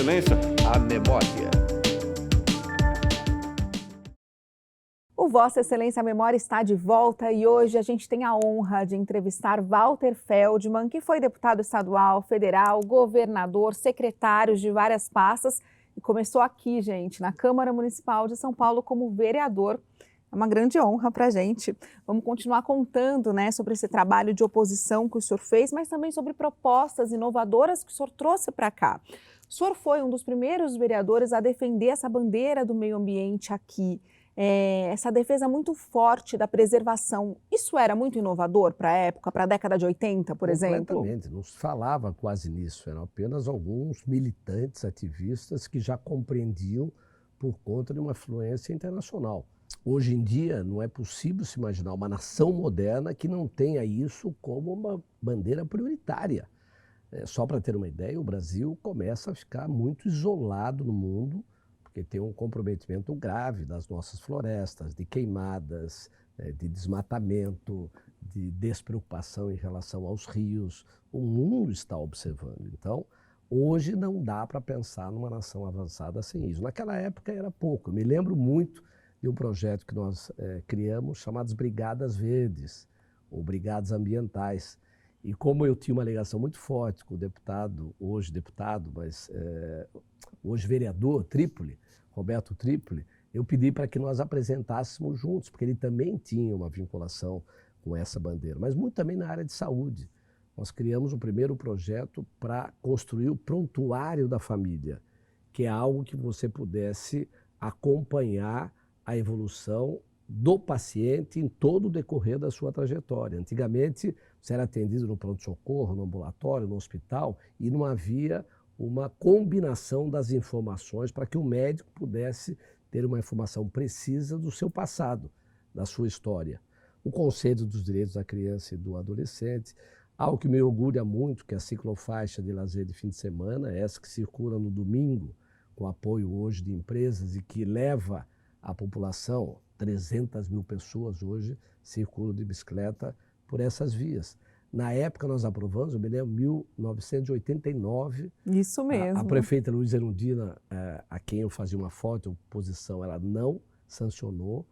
Excelência, a memória. O Vossa Excelência a Memória está de volta e hoje a gente tem a honra de entrevistar Walter Feldman, que foi deputado estadual, federal, governador, secretário de várias pastas e começou aqui, gente, na Câmara Municipal de São Paulo como vereador. É uma grande honra para a gente. Vamos continuar contando, sobre esse trabalho de oposição que o senhor fez, mas também sobre propostas inovadoras que o senhor trouxe para cá. O senhor foi um dos primeiros vereadores a defender essa bandeira do meio ambiente aqui. Essa defesa muito forte da preservação, isso era muito inovador para a época, para a década de 80, por exemplo? Completamente, não se falava quase nisso, eram apenas alguns militantes, ativistas que já compreendiam por conta de uma influência internacional. Hoje em dia não é possível se imaginar uma nação moderna que não tenha isso como uma bandeira prioritária. Só para ter uma ideia, o Brasil começa a ficar muito isolado no mundo, porque tem um comprometimento grave das nossas florestas, de queimadas, de desmatamento, de despreocupação em relação aos rios. O mundo está observando. Então, hoje não dá para pensar numa nação avançada sem isso. Naquela época era pouco. Eu me lembro muito de um projeto que nós criamos, chamadas Brigadas Verdes, ou Brigadas Ambientais. E como eu tinha uma ligação muito forte com o deputado, hoje vereador Trípoli, Roberto Trípoli, eu pedi para que nós apresentássemos juntos, porque ele também tinha uma vinculação com essa bandeira, mas muito também na área de saúde. Nós criamos o primeiro projeto para construir o prontuário da família, que é algo que você pudesse acompanhar a evolução do paciente em todo o decorrer da sua trajetória. Antigamente, você era atendido no pronto-socorro, no ambulatório, no hospital, e não havia uma combinação das informações para que o médico pudesse ter uma informação precisa do seu passado, da sua história. O Conselho dos Direitos da Criança e do Adolescente, algo que me orgulha muito, que é a ciclofaixa de lazer de fim de semana, essa que circula no domingo, com apoio hoje de empresas e que leva a população, 300 mil pessoas hoje circulam de bicicleta por essas vias. Na época nós aprovamos, eu me lembro, 1989. Isso mesmo. A prefeita Luísa Erundina, a quem eu fazia uma foto, oposição, ela não sancionou.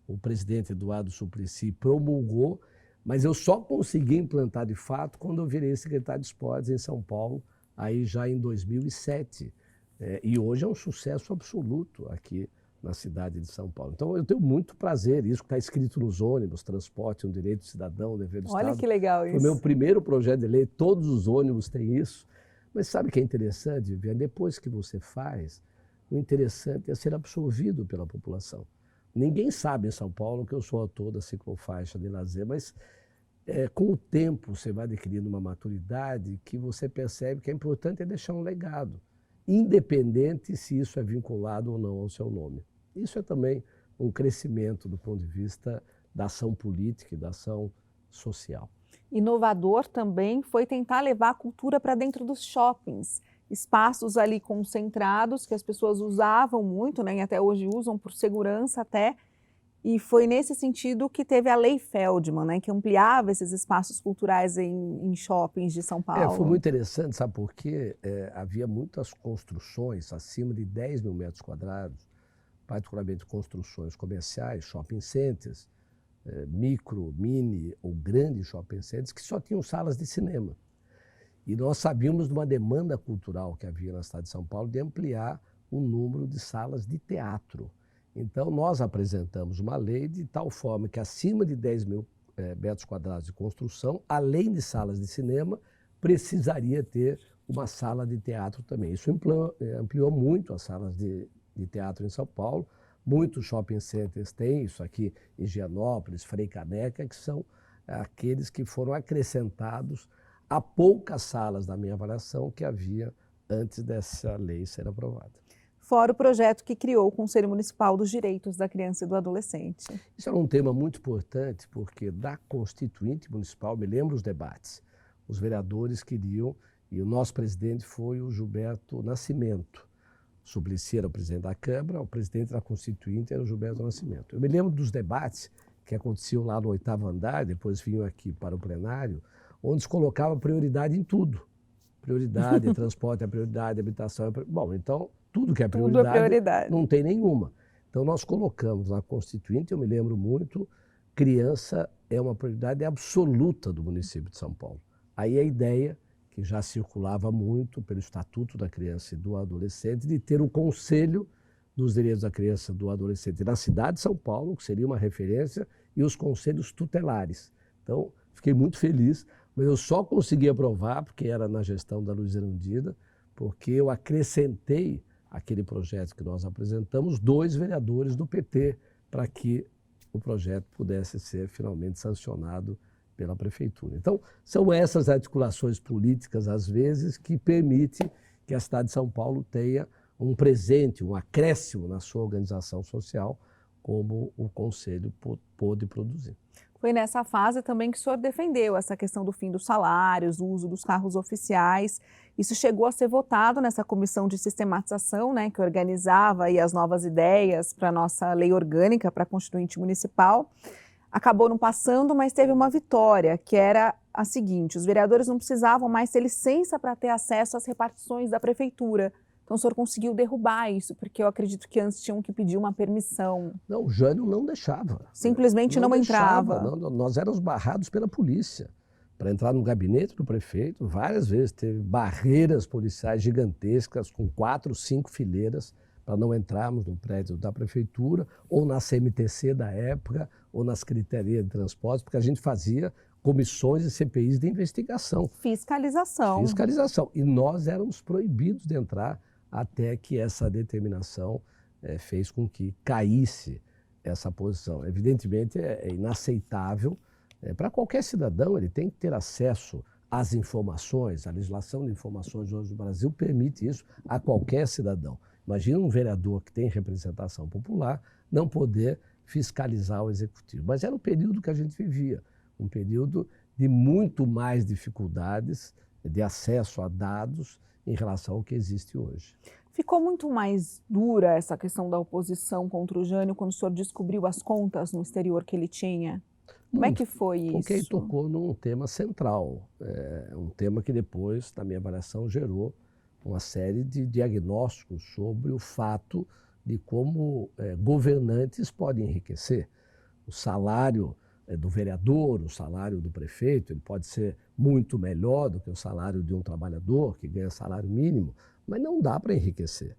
O presidente Eduardo Suplicy promulgou, mas eu só consegui implantar de fato quando eu virei secretário de esportes em São Paulo, aí já em 2007. E hoje é um sucesso absoluto aqui na cidade de São Paulo. Então eu tenho muito prazer, isso que está escrito nos ônibus, transporte, um direito do cidadão, um dever do Estado. Olha que legal isso. Foi o meu primeiro projeto de lei, todos os ônibus têm isso. Mas sabe o que é interessante, Viviane? Depois que você faz, o interessante é ser absorvido pela população. Ninguém sabe em São Paulo que eu sou autor da ciclofaixa de lazer, mas com o tempo você vai adquirindo uma maturidade que você percebe que é importante deixar um legado, independente se isso é vinculado ou não ao seu nome. Isso é também um crescimento do ponto de vista da ação política e da ação social. Inovador também foi tentar levar a cultura para dentro dos shoppings, espaços ali concentrados que as pessoas usavam muito, e até hoje usam por segurança até, e foi nesse sentido que teve a Lei Feldman, que ampliava esses espaços culturais em shoppings de São Paulo. Foi muito interessante, sabe por quê? Havia muitas construções acima de 10 mil metros quadrados, particularmente construções comerciais, shopping centers, micro, mini ou grandes shopping centers, que só tinham salas de cinema. E nós sabíamos de uma demanda cultural que havia na cidade de São Paulo de ampliar o número de salas de teatro. Então, nós apresentamos uma lei de tal forma que acima de 10 mil metros quadrados de construção, além de salas de cinema, precisaria ter uma sala de teatro também. Isso ampliou muito as salas de teatro em São Paulo. Muitos shopping centers têm isso aqui em Higienópolis, Frei Caneca, que são aqueles que foram acrescentados a poucas salas, na minha avaliação, que havia antes dessa lei ser aprovada. Fora o projeto que criou o Conselho Municipal dos Direitos da Criança e do Adolescente. Isso é um tema muito importante, porque da Constituinte Municipal, me lembro os debates, os vereadores queriam, e o nosso presidente foi o Gilberto Nascimento. O Suplicy era o presidente da Câmara, o presidente da Constituinte era o Gilberto Nascimento. Eu me lembro dos debates que aconteciam lá no 8º andar, depois vinham aqui para o plenário, onde se colocava prioridade em tudo. Prioridade, transporte é prioridade, habitação é prioridade. Bom, então, tudo que é Tudo prioridade, é prioridade. não tem nenhuma. Então, nós colocamos na Constituinte, eu me lembro muito, criança é uma prioridade absoluta do município de São Paulo. Aí a ideia, que já circulava muito pelo Estatuto da Criança e do Adolescente, de ter o Conselho dos Direitos da Criança e do Adolescente na cidade de São Paulo, que seria uma referência, e os conselhos tutelares. Então, fiquei muito feliz, mas eu só consegui aprovar, porque era na gestão da Luiza Erundina, porque eu acrescentei aquele projeto que nós apresentamos, 2 vereadores do PT, para que o projeto pudesse ser finalmente sancionado pela Prefeitura. Então, são essas articulações políticas, às vezes, que permitem que a cidade de São Paulo tenha um presente, um acréscimo na sua organização social, como o Conselho pôde produzir. Foi nessa fase também que o senhor defendeu essa questão do fim dos salários, o uso dos carros oficiais. Isso chegou a ser votado nessa comissão de sistematização, né, que organizava aí as novas ideias para a nossa lei orgânica, para a Constituinte Municipal. Acabou não passando, mas teve uma vitória, que era a seguinte: os vereadores não precisavam mais ter licença para ter acesso às repartições da prefeitura. Então o senhor conseguiu derrubar isso, porque eu acredito que antes tinham que pedir uma permissão. Não, o Jânio não deixava. Simplesmente não entrava. Nós éramos barrados pela polícia para entrar no gabinete do prefeito. Várias vezes teve barreiras policiais gigantescas com 4, 5 fileiras para não entrarmos no prédio da prefeitura ou na CMTC da época ou nas secretarias de transporte, porque a gente fazia comissões e CPIs de investigação. Fiscalização. Fiscalização. E nós éramos proibidos de entrar até que essa determinação fez com que caísse essa posição. Evidentemente, é inaceitável para qualquer cidadão, ele tem que ter acesso às informações. A legislação de informações hoje no Brasil permite isso a qualquer cidadão. Imagina um vereador que tem representação popular não poder fiscalizar o executivo. Mas era o período que a gente vivia, um período de muito mais dificuldades de acesso a dados em relação ao que existe hoje. Ficou muito mais dura essa questão da oposição contra o Jânio quando o senhor descobriu as contas no exterior que ele tinha? Como é que foi isso? Porque ele tocou num tema central, um tema que depois, na minha avaliação, gerou uma série de diagnósticos sobre o fato de como governantes podem enriquecer. O salário do vereador, o salário do prefeito, ele pode ser muito melhor do que o salário de um trabalhador que ganha salário mínimo, mas não dá para enriquecer.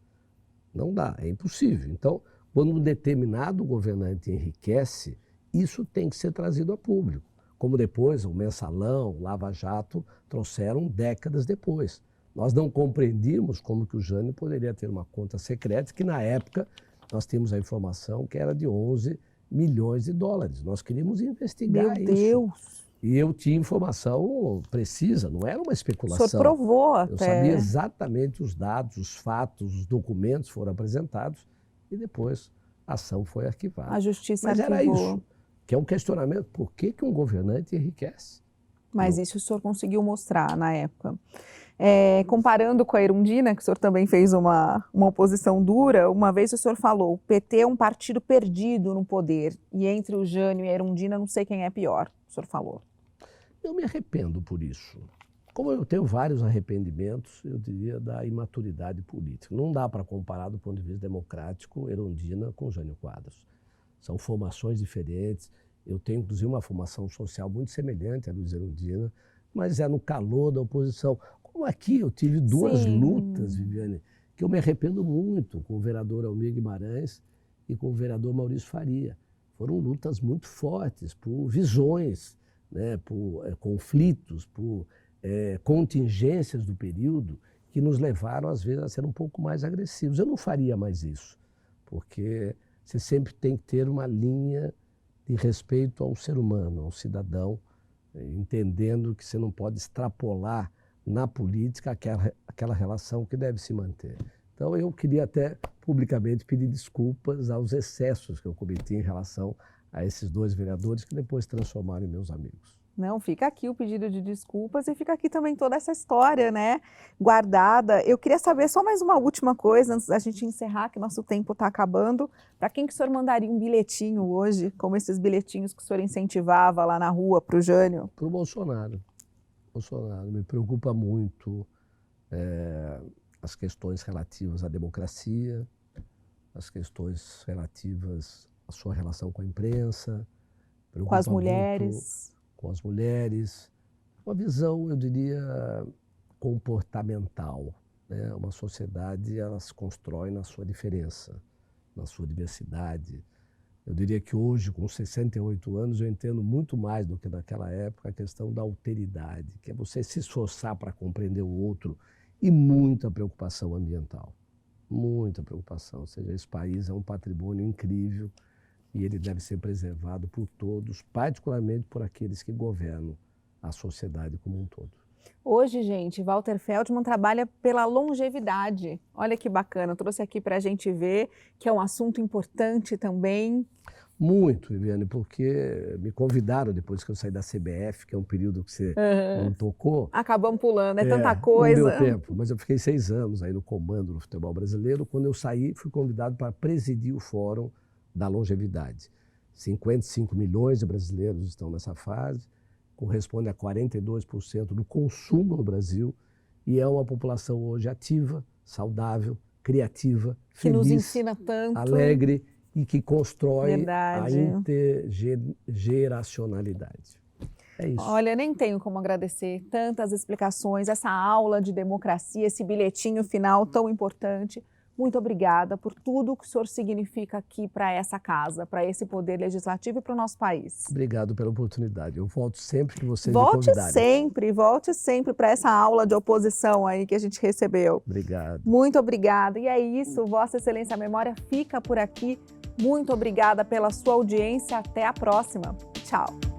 Não dá, é impossível. Então, quando um determinado governante enriquece, isso tem que ser trazido a público, como depois o Mensalão, o Lava Jato trouxeram décadas depois. Nós não compreendíamos como que o Jânio poderia ter uma conta secreta, que na época nós temos a informação que era de 11 milhões de dólares. Nós queríamos investigar isso. Meu Deus! E eu tinha informação precisa, não era uma especulação. O senhor provou até. Eu sabia exatamente os dados, os fatos, os documentos foram apresentados e depois a ação foi arquivada. A justiça Mas arquivou. era isso, que é um questionamento. Por que um governante enriquece? Mas isso o senhor conseguiu mostrar na época. Comparando com a Erundina, que o senhor também fez uma oposição dura, uma vez o senhor falou: o PT é um partido perdido no poder, e entre o Jânio e a Erundina não sei quem é pior, o senhor falou. Eu me arrependo por isso. Como eu tenho vários arrependimentos, eu diria, da imaturidade política. Não dá para comparar do ponto de vista democrático Erundina com Jânio Quadros. São formações diferentes. Eu tenho, inclusive, uma formação social muito semelhante à Luiza Erundina, mas é no calor da oposição. Como aqui eu tive 2 lutas, Viviane, que eu me arrependo muito, com o vereador Almir Guimarães e com o vereador Maurício Faria. Foram lutas muito fortes por visões, né, por conflitos, por contingências do período que nos levaram, às vezes, a ser um pouco mais agressivos. Eu não faria mais isso, porque você sempre tem que ter uma linha de respeito ao ser humano, ao cidadão, entendendo que você não pode extrapolar na política aquela relação que deve se manter. Então eu queria até publicamente pedir desculpas aos excessos que eu cometi em relação a esses 2 vereadores que depois se transformaram em meus amigos. Não, fica aqui o pedido de desculpas e fica aqui também toda essa história, né, guardada. Eu queria saber só mais uma última coisa, antes da gente encerrar, que nosso tempo está acabando. Para quem que o senhor mandaria um bilhetinho hoje, como esses bilhetinhos que o senhor incentivava lá na rua para o Jânio? Para o Bolsonaro. Bolsonaro me preocupa muito as questões relativas à democracia, as questões relativas à sua relação com a imprensa, Com as preocupa mulheres. muito com as mulheres, uma visão, eu diria, comportamental, né? Uma sociedade, ela se constrói na sua diferença, na sua diversidade. Eu diria que hoje, com 68 anos, eu entendo muito mais do que naquela época a questão da alteridade, que é você se esforçar para compreender o outro, e muita preocupação ambiental, muita preocupação. Ou seja, esse país é um patrimônio incrível e ele deve ser preservado por todos, particularmente por aqueles que governam a sociedade como um todo. Hoje, gente, Walter Feldman trabalha pela longevidade. Olha que bacana, eu trouxe aqui para a gente ver que é um assunto importante também. Muito, Viviane, porque me convidaram depois que eu saí da CBF, que é um período que você não tocou. Acabamos pulando, é tanta coisa. Não deu tempo, mas eu fiquei 6 anos aí no comando do futebol brasileiro. Quando eu saí, fui convidado para presidir o Fórum da Longevidade. 55 milhões de brasileiros estão nessa fase, corresponde a 42% do consumo no Brasil, e é uma população hoje ativa, saudável, criativa, que feliz, nos ensina tanto, alegre e que constrói Verdade. a intergeracionalidade. É isso. Olha, nem tenho como agradecer tantas explicações, essa aula de democracia, esse bilhetinho final tão importante. Muito obrigada por tudo que o senhor significa aqui para essa casa, para esse poder legislativo e para o nosso país. Obrigado pela oportunidade. Eu volto sempre que vocês me convidarem. Volte sempre para essa aula de oposição aí que a gente recebeu. Obrigado. Muito obrigada. E é isso, Vossa Excelência, a memória fica por aqui. Muito obrigada pela sua audiência. Até a próxima. Tchau.